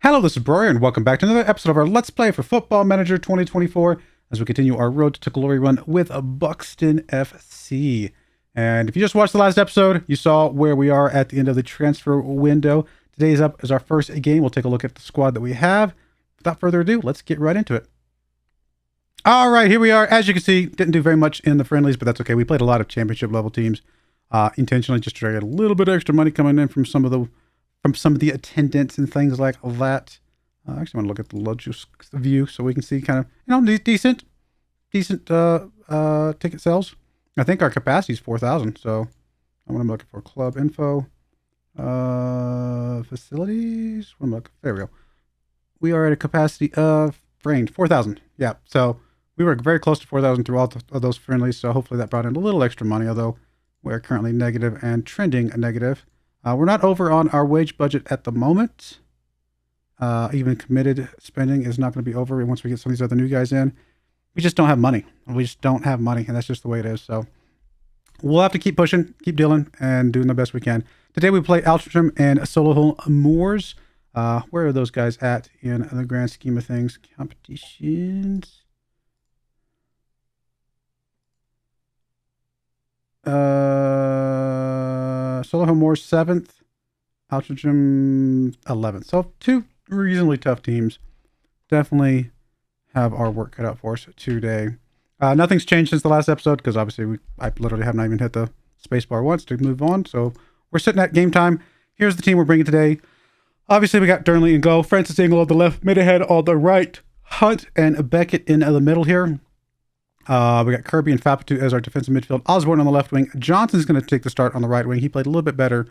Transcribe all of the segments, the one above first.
Hello, this is Broyar, and welcome back to another episode of our Let's Play for Football Manager 2024 as we continue our Road to Glory run with a Buxton F.C. And if you just watched the last episode, you saw where we are at the end of the transfer window. Today's up is our first game. We'll take a look at the squad that we have. Without further ado, let's get right into it. All right, here we are. As you can see, didn't do very much in the friendlies, but that's okay. We played a lot of championship level teams intentionally just to try to get a little bit of extra money coming in from some of the attendance and things like that. I actually want to look at the Logos view so we can see kind of, decent ticket sales. I think our capacity is 4,000. So I'm looking for club info, facilities. What am I looking? There we go. We are at a capacity of 4,000. Yeah. So we were very close to 4,000 through all of those friendlies. So hopefully that brought in a little extra money, although we're currently negative and trending negative. We're not over on our wage budget at the moment. Even committed spending is not going to be over once we get some of these other new guys in. We just don't have money. We just don't have money, and that's just the way it is. So we'll have to keep pushing, keep dealing, and doing the best we can. Today we play Altrincham and Solihull Moors. Where are those guys at in the grand scheme of things? Competitions. Solihull Moors 7th, Altrincham 11th. So two reasonably tough teams. Definitely have our work cut out for us today. Nothing's changed since the last episode because obviously I literally have not even hit the spacebar once to move on. So we're sitting at game time. Here's the team we're bringing today. Obviously we got Durnley in goal, Francis Ingle on the left, Midahead on the right, Hunt and Beckett in the middle here. We got Kirby and Fapatu as our defensive midfield. Osborne on the left wing. Johnson's going to take the start on the right wing. He played a little bit better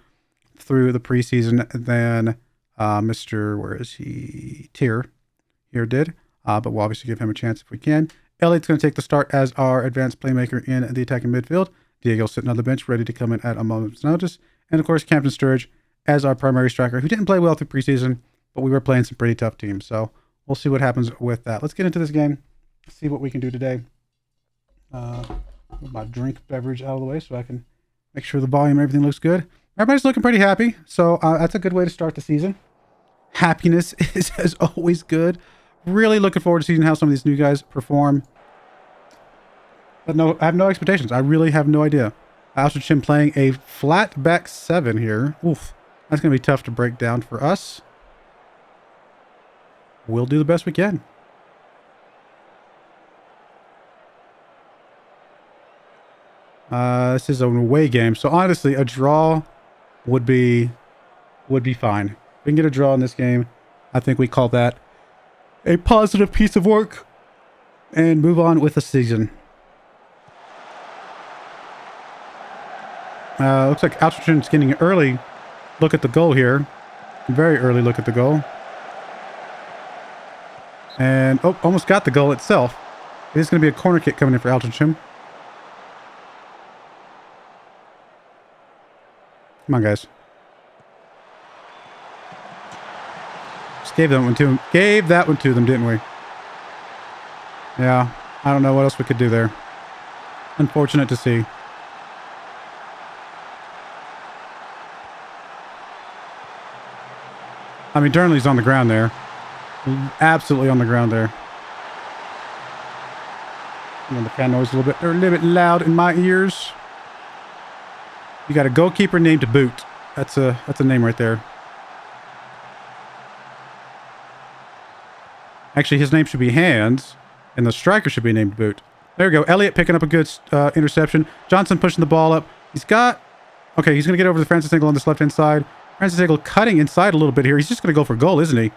through the preseason than where is he? Tier here did. But we'll obviously give him a chance if we can. Elliott's going to take the start as our advanced playmaker in the attacking midfield. Diego's sitting on the bench, ready to come in at a moment's notice. And of course, Captain Sturridge as our primary striker, who didn't play well through preseason, but we were playing some pretty tough teams. So we'll see what happens with that. Let's get into this game. See what we can do today. Put my drink beverage out of the way so I can make sure the volume and everything looks good. Everybody's looking pretty happy, so that's a good way to start the season. Happiness is as always good. Really looking forward to seeing how some of these new guys perform. But no, I have no expectations. I really have no idea. Altrincham playing a flat back 7 here. Oof, that's going to be tough to break down for us. We'll do the best we can. This is an away game, so honestly, a draw would be fine. If we can get a draw in this game, I think we call that a positive piece of work and move on with the season. Looks like Altrincham getting an early look at the goal here. Very early look at the goal. And, oh, almost got the goal itself. It is going to be a corner kick coming in for Altrincham. Come on, guys. Just gave that one to him. Gave that one to them, didn't we? Yeah. I don't know what else we could do there. Unfortunate to see. I mean, Durnley's on the ground there. Absolutely on the ground there. And the fan noise a little bit. They're a little bit loud in my ears. You got a goalkeeper named Boot. That's a name right there. Actually, his name should be Hands, and the striker should be named Boot. There we go. Elliott picking up a good interception. Johnson pushing the ball up. He's going to get over to Francis Ingle on this left-hand side. Francis Ingle cutting inside a little bit here. He's just going to go for goal, isn't he?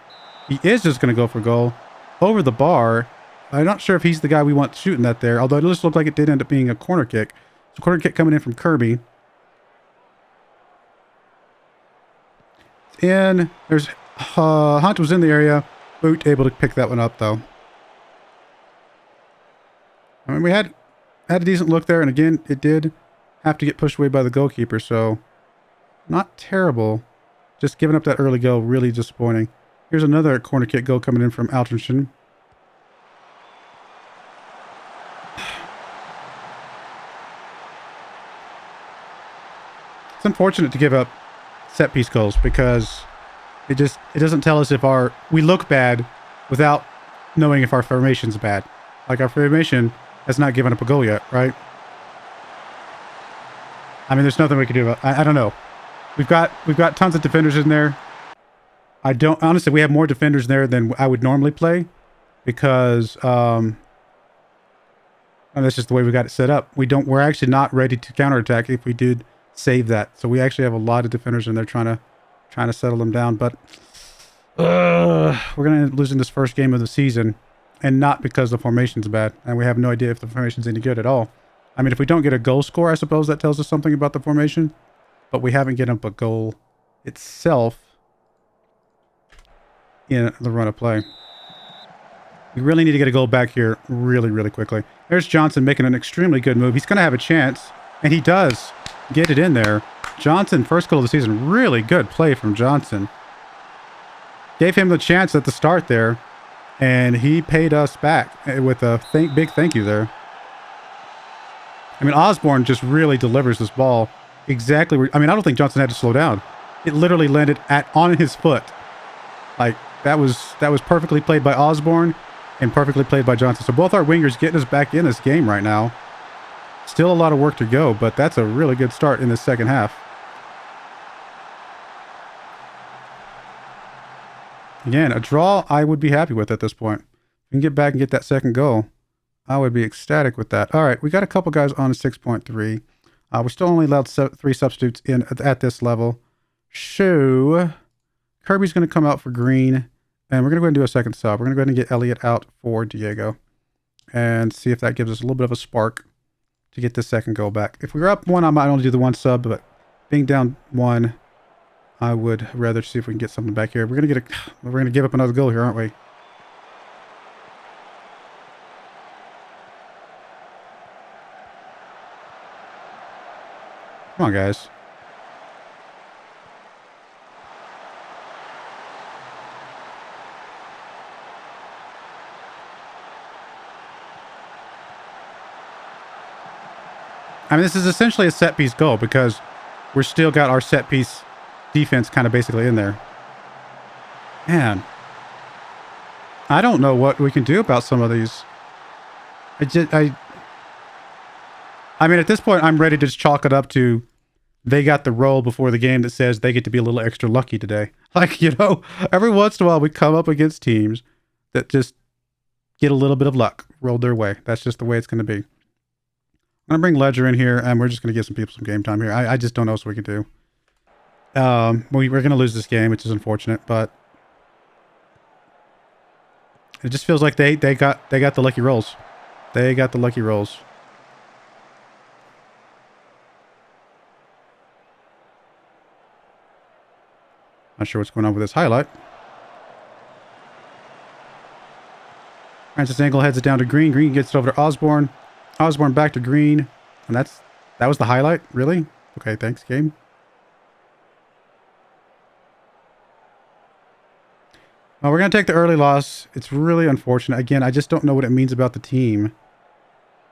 He is just going to go for goal. Over the bar. I'm not sure if he's the guy we want shooting that there, although it just looked like it did end up being a corner kick. So corner kick coming in from Kirby. In. There's Hunt was in the area. Boot able to pick that one up though. I mean, we had a decent look there, and again, it did have to get pushed away by the goalkeeper, so not terrible. Just giving up that early goal, really disappointing. Here's another corner kick goal coming in from Altrincham. It's unfortunate to give up set piece goals because It doesn't tell us if we look bad without knowing if our formation's bad. Like our formation has not given up a goal yet, right? I mean, there's nothing we can do about. I don't know. We've got tons of defenders in there. Honestly, we have more defenders there than I would normally play because and that's just the way we got it set up. We're actually not ready to counterattack if we did save that. So we actually have a lot of defenders in there trying to settle them down. But we're gonna end up losing this first game of the season, and not because the formation's bad, and we have no idea if the formation's any good at all. I mean, if we don't get a goal score, I suppose that tells us something about the formation, but we haven't given up a goal itself in the run of play. We really need to get a goal back here really, really quickly. There's Johnson making an extremely good move. He's going to have a chance, and he does get it in there. Johnson, first goal of the season. Really good play from Johnson. Gave him the chance at the start there, and he paid us back with a big thank you there. I mean, Osborne just really delivers this ball exactly where... I mean, I don't think Johnson had to slow down. It literally landed on his foot. Like, that was perfectly played by Osborne and perfectly played by Johnson. So both our wingers getting us back in this game right now. Still a lot of work to go, but that's a really good start in the second half. Again, a draw I would be happy with at this point. If we can get back and get that second goal, I would be ecstatic with that. All right, we got a couple guys on 6.3. We're still only allowed 3 substitutes in at this level. So Kirby's going to come out for Green, and we're going to go ahead and do a second sub. We're going to go ahead and get Elliott out for Diego and see if that gives us a little bit of a spark to get this second goal back. If we were up 1, I might only do the 1 sub, but being down 1, I would rather see if we can get something back here. We're going to give up another goal here, aren't we? Come on, guys. I mean, this is essentially a set-piece goal because we're still got our set-piece defense kind of basically in there. Man. I don't know what we can do about some of these. I mean, at this point, I'm ready to just chalk it up to they got the role before the game that says they get to be a little extra lucky today. Like, you know, every once in a while we come up against teams that just get a little bit of luck rolled their way. That's just the way it's going to be. I'm going to bring Ledger in here, and we're just going to give some people some game time here. I just don't know what we can do. We're going to lose this game, which is unfortunate, but it just feels like they got the lucky rolls. They got the lucky rolls. Not sure what's going on with this highlight. Francis Engel heads it down to Green. Green gets it over to Osborne. Osborne back to Green. And that was the highlight? Really? Okay, thanks, game. Well, we're going to take the early loss. It's really unfortunate. Again, I just don't know what it means about the team.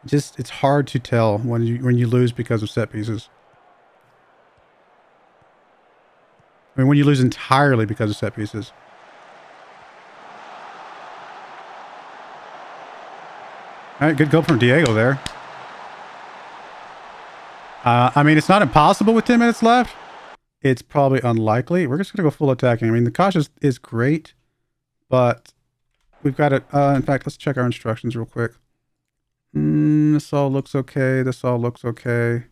It's hard to tell when you lose because of set pieces. I mean, when you lose entirely because of set pieces. All right, good goal from Diego there. I mean, it's not impossible with 10 minutes left. It's probably unlikely. We're just going to go full attacking. I mean, the cautious is great, but we've got it. In fact, let's check our instructions real quick. This all looks okay. This all looks okay.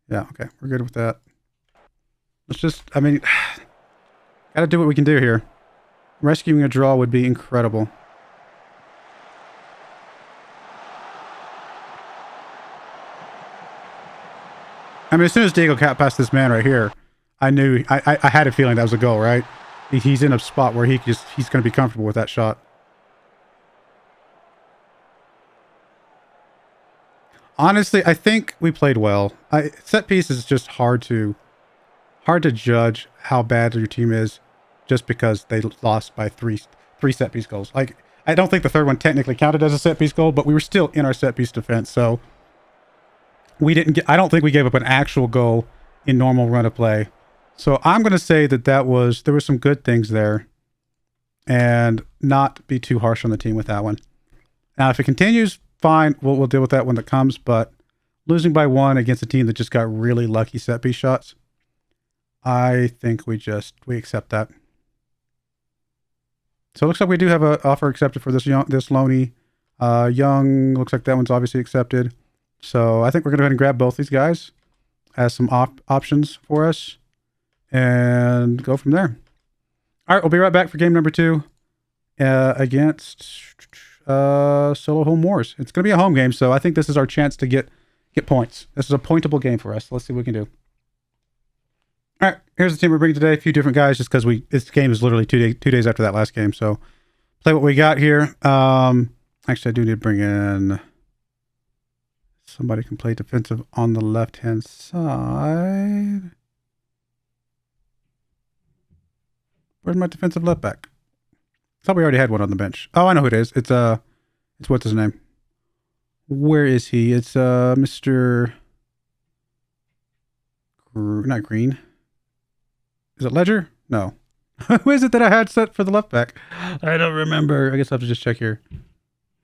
Yeah, okay. We're good with that. Let's just, I mean, gotta do what we can do here. Rescuing a draw would be incredible. I mean, as soon as Diego got past this man right here, I knew, I had a feeling that was a goal, right? He's in a spot where he's going to be comfortable with that shot. Honestly, I think we played well. Set piece is just hard to judge how bad your team is just because they lost by three set piece goals. Like, I don't think the third one technically counted as a set piece goal, but we were still in our set piece defense. So I don't think we gave up an actual goal in normal run of play. So I'm going to say that there was some good things there, and not be too harsh on the team with that one. Now, if it continues, fine, we'll deal with that when it comes. But losing by 1 against a team that just got really lucky set piece shots, I think we accept that. So it looks like we do have an offer accepted for this Loney. Young, looks like that one's obviously accepted. So I think we're going to go ahead and grab both these guys as some options for us and go from there. All right, we'll be right back for game number 2 against Solo Home Wars. It's going to be a home game, so I think this is our chance to get points. This is a pointable game for us. Let's see what we can do. All right, here's the team we're bringing today. A few different guys, just because this game is literally 2 days after that last game. So play what we got here. Actually, I do need to bring in somebody who can play defensive on the left-hand side. Where's my defensive left back? I thought we already had one on the bench. Oh, I know who it is. It's what's his name? Where is he? It's Mr. Not Green. Is it Ledger? No. Who is it that I had set for the left back? I don't remember. I guess I'll have to just check here.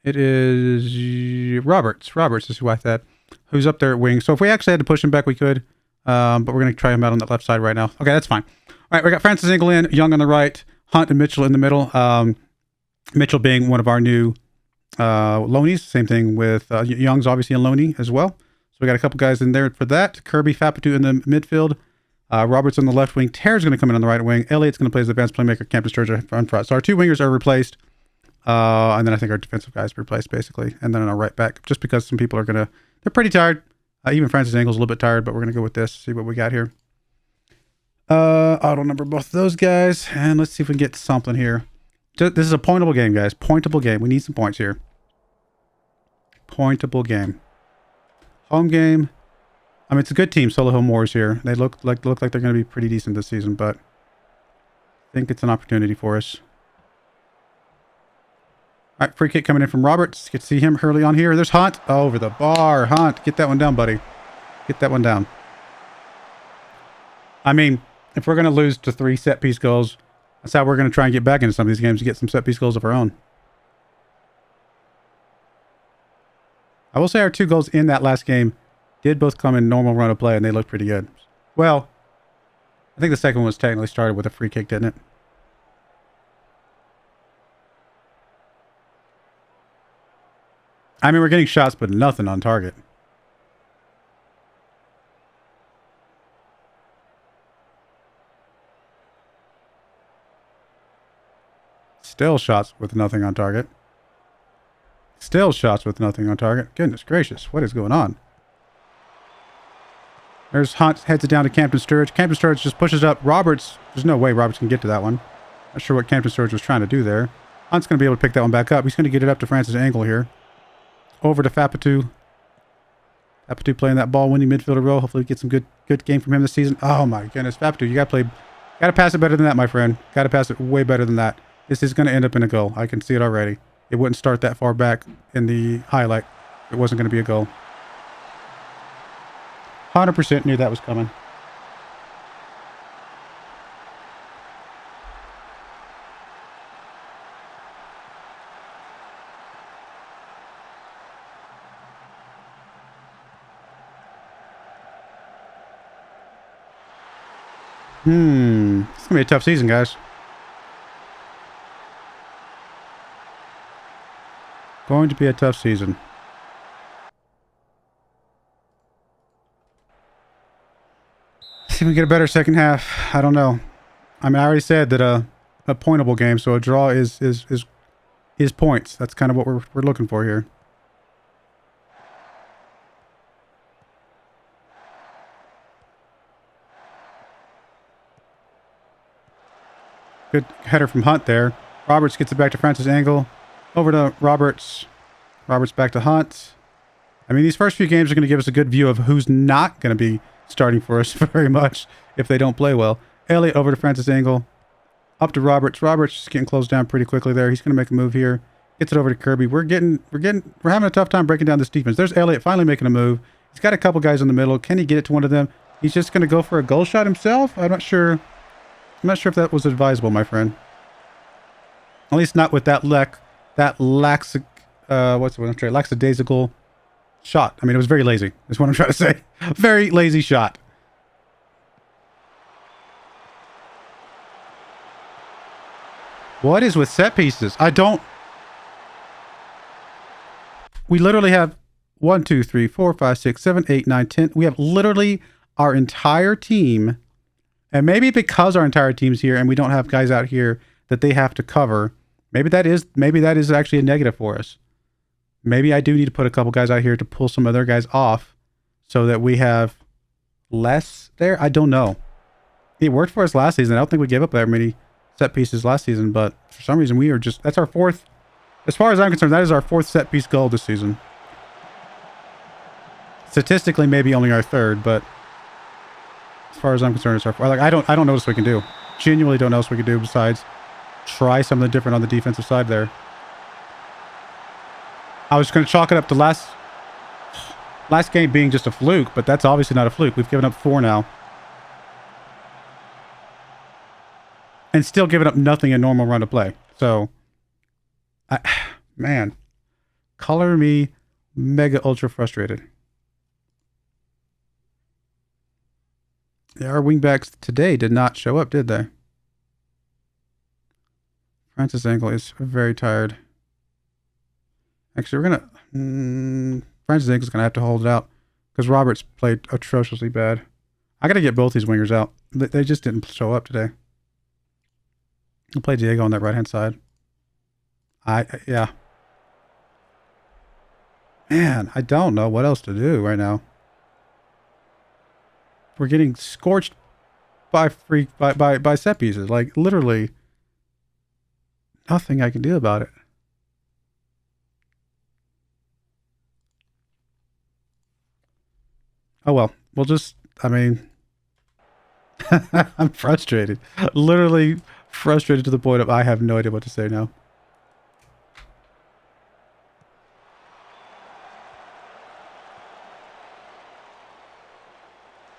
It is Roberts. Roberts is who I said. Who's up there at wing. So if we actually had to push him back, we could. But we're going to try him out on that left side right now. Okay, that's fine. All right, we got Francis Engel in, Young on the right, Hunt and Mitchell in the middle. Mitchell being one of our new Lonies. Same thing with Young's obviously a Loney as well. So we got a couple guys in there for that. Kirby, Fapatu in the midfield. Roberts on the left wing. Terry's going to come in on the right wing. Elliott's going to play as the advanced playmaker. Campus Sturgeon on front. So our 2 wingers are replaced. And then I think our defensive guys replaced basically. And then on our right back, just because some people are they're pretty tired. Even Francis Engel's a little bit tired, but we're going to go with this. See what we got here. Auto number both of those guys. And let's see if we can get something here. This is a pointable game, guys. Pointable game. We need some points here. Pointable game. Home game. I mean, it's a good team, Solo Home Wars here. They look like they're going to be pretty decent this season, but I think it's an opportunity for us. All right, free kick coming in from Roberts. Get to see him early on here. There's Hunt. Over the bar. Hunt, get that one down, buddy. Get that one down. I mean, if we're going to lose to 3 set-piece goals, that's how we're going to try and get back into some of these games to get some set-piece goals of our own. I will say our 2 goals in that last game did both come in normal run of play, and they looked pretty good. Well, I think the second one was technically started with a free kick, didn't it? I mean, we're getting shots, but nothing on target. Still shots with nothing on target. Still shots with nothing on target. Goodness gracious, what is going on? There's Hunt, heads it down to Campton Sturridge. Campton Sturridge just pushes up. Roberts, there's no way Roberts can get to that one. Not sure what Campton Sturridge was trying to do there. Hunt's going to be able to pick that one back up. He's going to get it up to Francis Engel here. Over to Fapatu. Fapatu playing that ball-winning midfielder role. Hopefully we get some good game from him this season. Oh my goodness, Fapatu, you got to pass it better than that, my friend. Got to pass it way better than that. This is going to end up in a goal. I can see it already. It wouldn't start that far back in the highlight. It wasn't going to be a goal. 100% knew that was coming. It's going to be a tough season, guys. Going to be a tough season. See if we get a better second half. I don't know. I mean, I already said that a pointable game, so a draw is points. That's kind of what we're looking for here. Good header from Hunt there. Roberts gets it back to Francis Engel. Over to Roberts. Roberts back to Hunt. I mean, these first few games are going to give us a good view of who's not going to be starting for us very much if they don't play well. Elliott over to Francis Engel. Up to Roberts. Roberts just getting closed down pretty quickly there. He's going to make a move here. Gets it over to Kirby. We're having a tough time breaking down this defense. There's Elliott finally making a move. He's got a couple guys in the middle. Can he get it to one of them? He's just going to go for a goal shot himself? I'm not sure. I'm not sure if that was advisable, my friend. At least not with that lackadaisical shot. I mean, it was very lazy. That's what I'm trying to say. Very lazy shot. What is with set pieces? We literally have 1, 2, 3, 4, 5, 6, 7, 8, 9, 10. We have literally our entire team. And maybe because our entire team's here and we don't have guys out here that they have to cover, maybe that is actually a negative for us. Maybe I do need to put a couple guys out here to pull some other guys off so that we have less there. I don't know. It worked for us last season. I don't think we gave up that many set pieces last season, but for some reason that's our fourth. As far as I'm concerned, that is our fourth set piece goal this season. Statistically, maybe only our third, but as far as I'm concerned, it's our fourth. Like, I don't know what else we can do. Genuinely don't know what else we can do besides try something different on the defensive side there. I was going to chalk it up to last game being just a fluke, but that's obviously not a fluke. We've given up 4 now. And still giving up nothing in normal run of play. So, man, color me mega ultra frustrated. Yeah, our wingbacks today did not show up, did they? Francis Engel is very tired. Actually, we're gonna Francis Engel's gonna have to hold it out because Roberts played atrociously bad. I gotta get both these wingers out. They just didn't show up today. I'll play Diego on that right hand side. Yeah. Man, I don't know what else to do right now. We're getting scorched by set pieces. Like, literally nothing I can do about it. Oh well, we'll just, I mean, I'm frustrated. Literally frustrated to the point of I have no idea what to say now.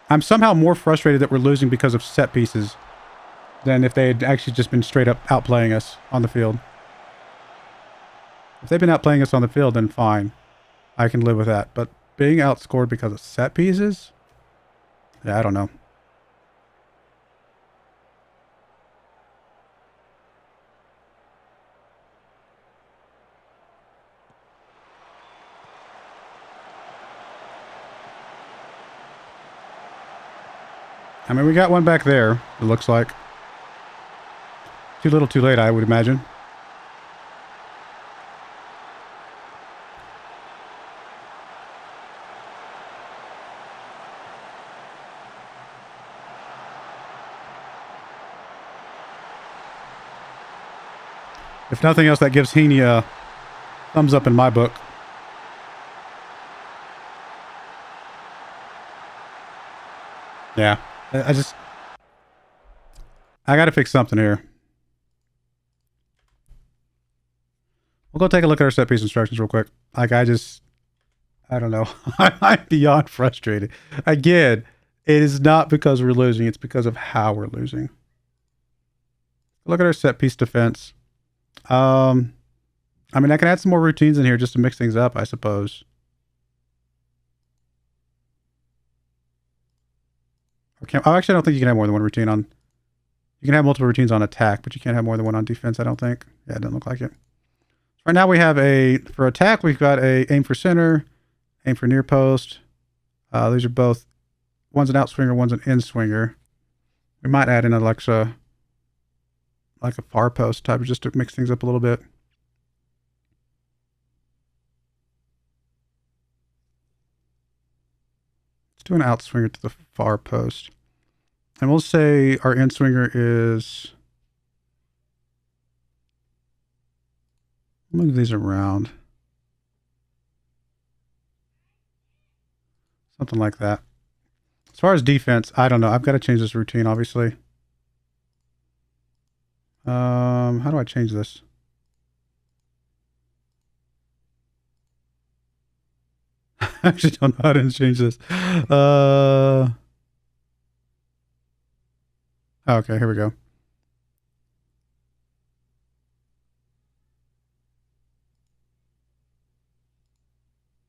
I'm somehow more frustrated that we're losing because of set pieces than if they had actually just been straight up outplaying us on the field. If they've been outplaying us on the field, then fine. I can live with that. But being outscored because of set pieces? Yeah, I don't know. I mean, we got one back there, it looks like. Too little, too late, I would imagine. If nothing else, that gives Heaney a thumbs up in my book. Yeah. I gotta fix something here. We'll go take a look at our set piece instructions real quick. Like, I don't know. I'm beyond frustrated. Again, it is not because we're losing. It's because of how we're losing. Look at our set piece defense. I mean, I can add some more routines in here just to mix things up, I suppose. Actually, I don't think you can have more than one routine on. You can have multiple routines on attack, but you can't have more than one on defense, I don't think. Yeah, it doesn't look like it. Right now we have for attack, we've got a aim for center, aim for near post. These are both, one's an out swinger, one's an in swinger. We might add in like a far post type just to mix things up a little bit. Let's do an out swinger to the far post. And we'll say our in swinger is, move these around. Something like that. As far as defense, I don't know. I've got to change this routine, obviously. How do I change this? I actually don't know how to change this. Okay, here we go.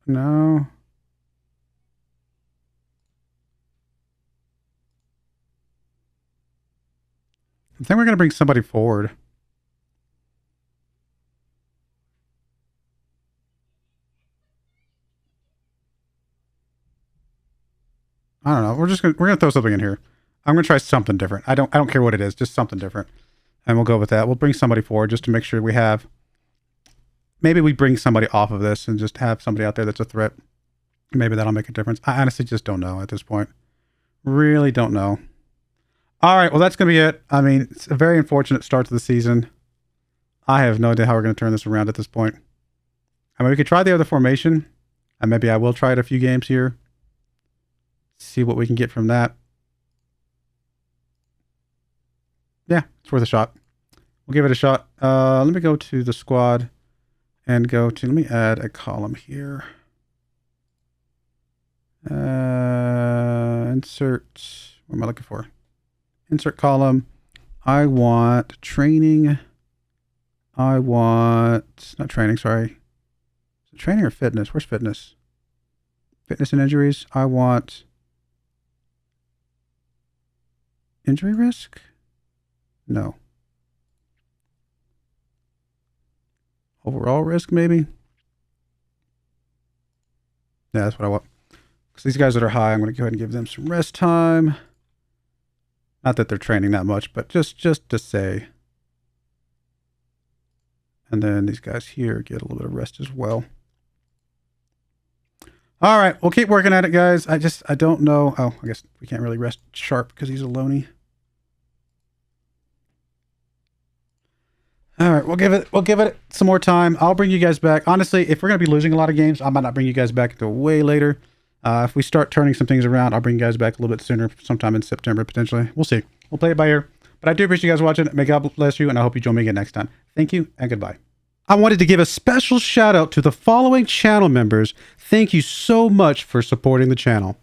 No. I think we're going to bring somebody forward. I don't know. We're gonna throw something in here. I'm gonna try something different. I don't care what it is, just something different. And we'll go with that. We'll bring somebody forward just to make sure we have, maybe we bring somebody off of this and just have somebody out there that's a threat. Maybe that'll make a difference. I honestly just don't know at this point. Really don't know. All right, well, that's going to be it. I mean, it's a very unfortunate start to the season. I have no idea how we're going to turn this around at this point. I mean, we could try the other formation, and maybe I will try it a few games here. See what we can get from that. Yeah, it's worth a shot. We'll give it a shot. Let me go to the squad and go to, let me add a column here. Insert, what am I looking for? Insert column. I want training. I want, not training, sorry. Is it training or fitness? Where's fitness? Fitness and injuries. I want injury risk? No. Overall risk, maybe? Yeah, that's what I want. Because these guys that are high, I'm going to go ahead and give them some rest time. Not that they're training that much, but just to say. And then these guys here get a little bit of rest as well. All right, we'll keep working at it, guys. I don't know. Oh, I guess we can't really rest Sharp because he's a loony. All right, we'll give it some more time. I'll bring you guys back. Honestly, if we're going to be losing a lot of games, I might not bring you guys back until way later. If we start turning some things around, I'll bring you guys back a little bit sooner, sometime in September, potentially. We'll see. We'll play it by ear. But I do appreciate you guys watching. May God bless you, and I hope you join me again next time. Thank you, and goodbye. I wanted to give a special shout out to the following channel members. Thank you so much for supporting the channel.